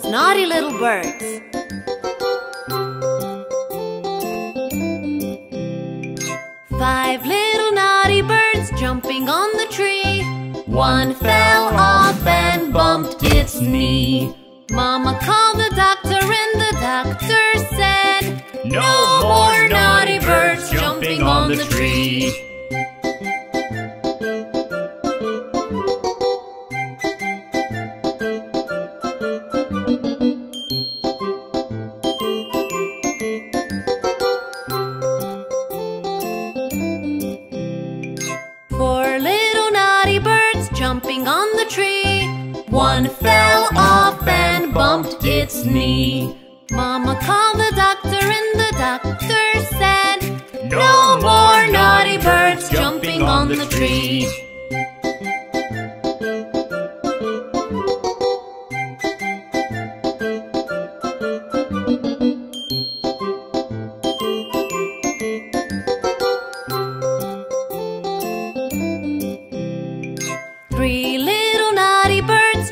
naughty little birds. 5 little naughty birds jumping on the tree. One fell off and bumped its knee. Mama called the doctor and the doctor said, "No more naughty birds jumping on the tree." 4 little naughty birds jumping on the tree. One fell off and bumped its knee. Mama called the doctor and the doctor said, "No more naughty birds jumping on the tree."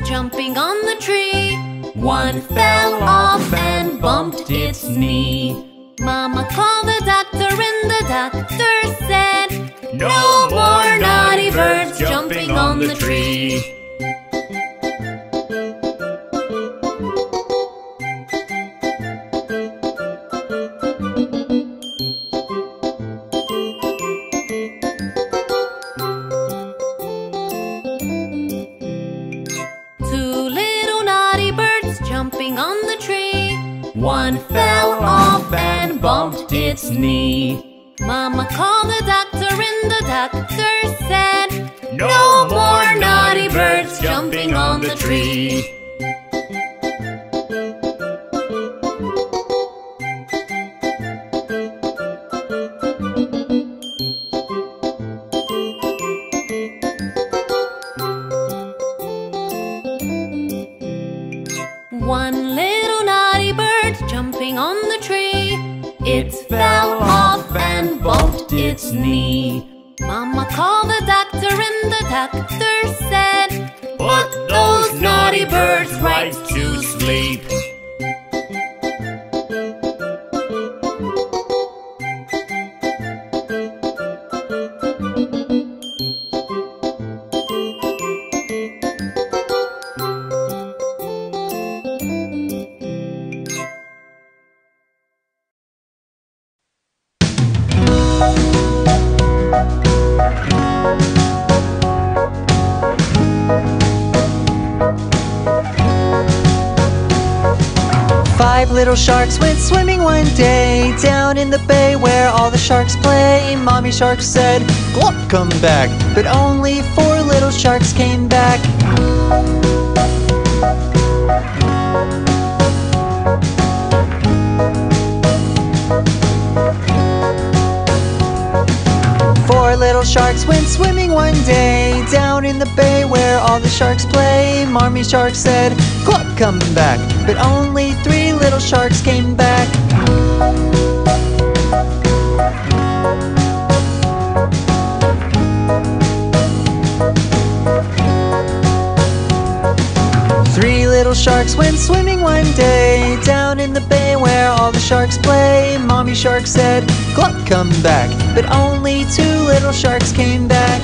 Jumping on the tree. One fell off and bumped its knee. Mama called the doctor and the doctor said, "No more naughty birds jumping on the tree." 2 little naughty birds jumping on the tree. One fell off and bumped its knee. Mama called the doctor and the doctor said, "No more naughty birds jumping on the tree." 1 little naughty bird jumping on the tree. It fell off and bumped its knee. Mama called the doctor and the doctor said, "Put those naughty birds right to sleep." 5 little sharks went swimming one day down in the bay where all the sharks play. Mommy shark said, "Glop, come back." But only 4 little sharks came back. Four little sharks went swimming one day down in the bay where all the sharks play. Mommy shark said, "Glop, come back." But only 3 little sharks came back. Three little sharks went swimming one day down in the bay where all the sharks play. Mommy shark said, "Glop, come back." But only 2 little sharks came back.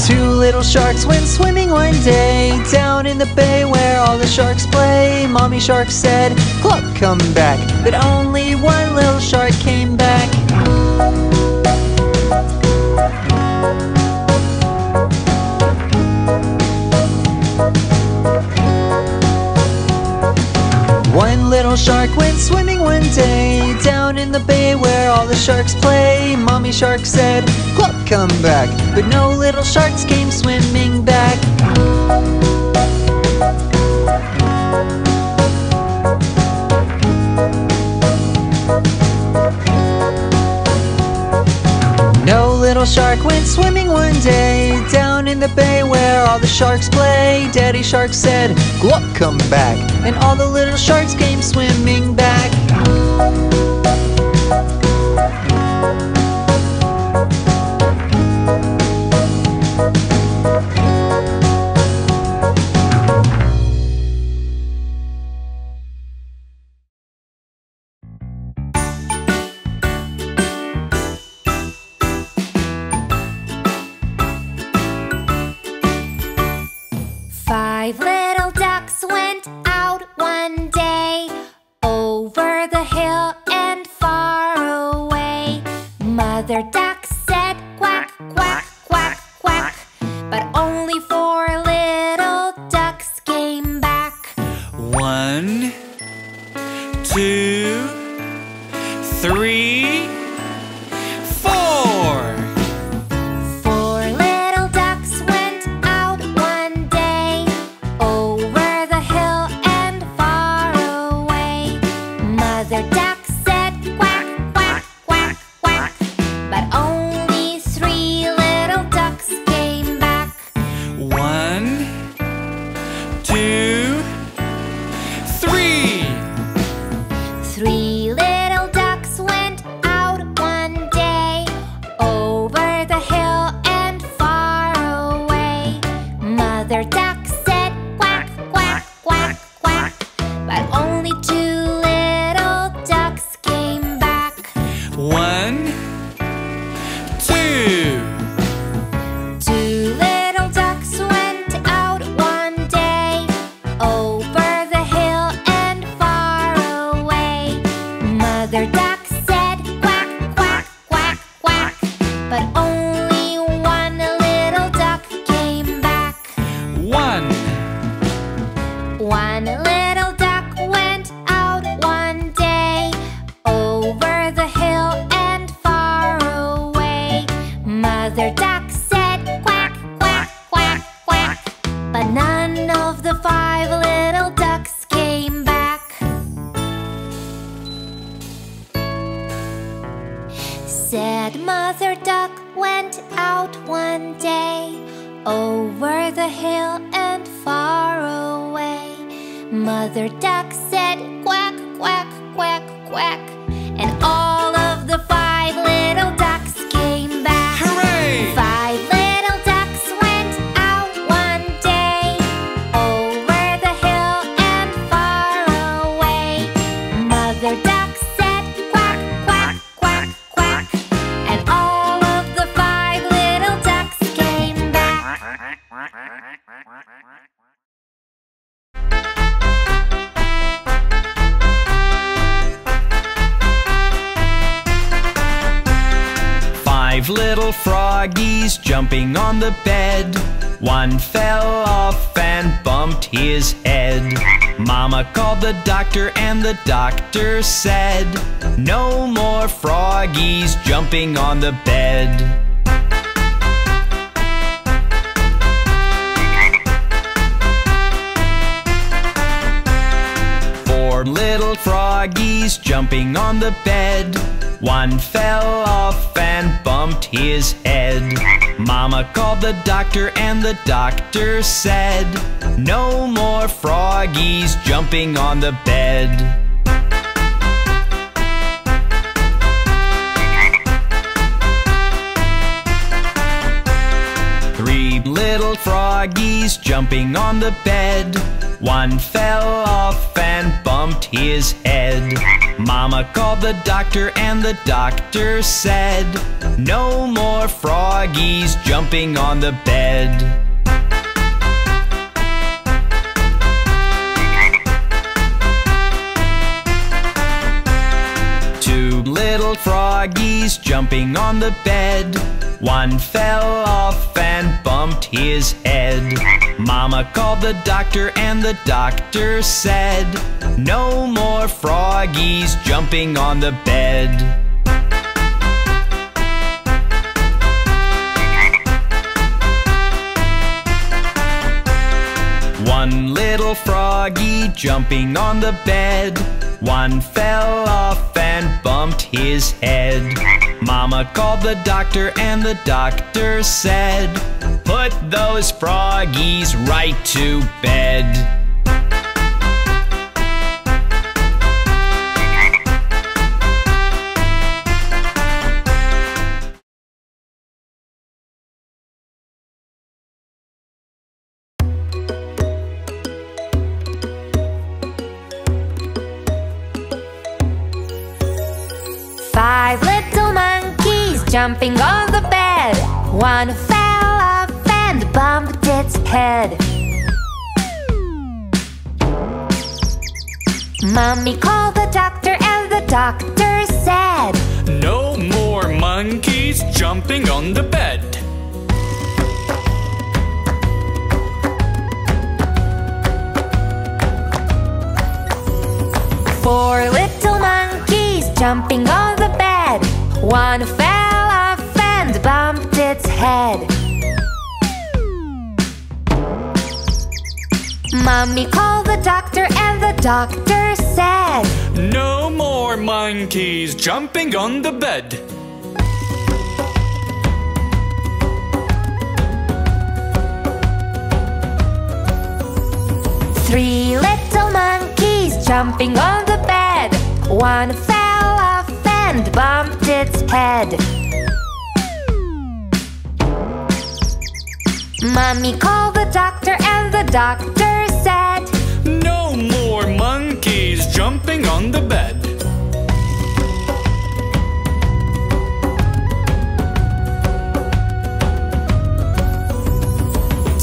Two little sharks went swimming one day down in the bay where all the sharks play. Mommy shark said, "Glop, come back." But only 1 little shark came back. One little shark went swimming one day down in the bay where all the sharks play. Mommy shark said, "Glop, come back." But no little sharks came swimming back. No little shark went swimming one day down in the bay where all the sharks play. Daddy shark said, "Glop, come back." And all the little sharks came swimming back. 5 little ducks went out one day, over the hill and far away. Mother duck said quack, quack, quack, quack, but only 4 little ducks came back. 1, 2, 3, 4. 4 little ducks went out one day, over the hill and far away. Mother duck said quack, quack, quack, quack, but only 3 little ducks came back. 1, 2, 3. 3 little ducks went out one day, over the hill and far away. Mother duck said quack, quack, quack, quack, but only 2 little ducks came back. 1, 2. 2 little ducks went out one day, over the hill and far away. Mother duck said quack, quack, quack, quack, but only 1 little duck came back. 1. 1 little duck went out one day, over the hill and far away. Mother duck said quack, quack, quack, quack, but none of the 5 little ducks came back. Said Mother duck went out one day, over the hill and far away. Mother duck said quack, quack, quack, quack, and all of the 5 little ducks came back. Hooray! 5 little ducks went out one day, over the hill and far away. Mother duck said quack, quack, quack, quack, and all of the 5 little ducks came back. 5 little froggies jumping on the bed. One fell off and bumped his head. Mama called the doctor and the doctor said, no more froggies jumping on the bed. 4 little froggies jumping on the bed. One fell off and bumped his head. Mama called the doctor and the doctor said, no more froggies jumping on the bed. 3 little froggies jumping on the bed. One fell off and bumped his head. Mama called the doctor and the doctor said, no more froggies jumping on the bed. 2 little froggies jumping on the bed. One fell off and bumped his head. Mama called the doctor and the doctor said, no more froggies jumping on the bed. 1 little froggy jumping on the bed. One fell off and bumped his head. Mama called the doctor and the doctor said, put those froggies right to bed. 5 little monkeys jumping on the bed. One fell off and bumped its head. Mommy called the doctor and the doctor said, "No more monkeys jumping on the bed." Four little monkeys jumping on the bed. One fell off and bumped its head. Mommy called the doctor and the doctor said, "No more monkeys jumping on the bed." Three little monkeys jumping on the bed. One fell off and bumped its head. Mommy called the doctor and the doctor said, "No more monkeys jumping on the bed."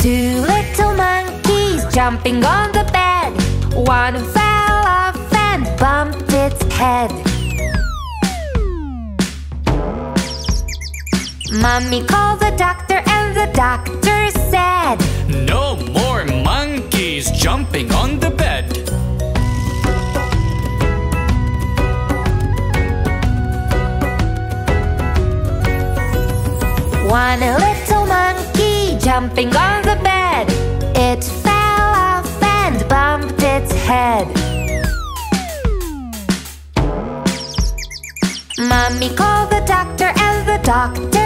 Two little monkeys jumping on the bed. One fell off and bumped its head. Mommy called the doctor and the doctor said, "No more monkeys jumping on the bed." One little monkey jumping on the bed. It fell off and bumped its head. Mommy called the doctor and the doctor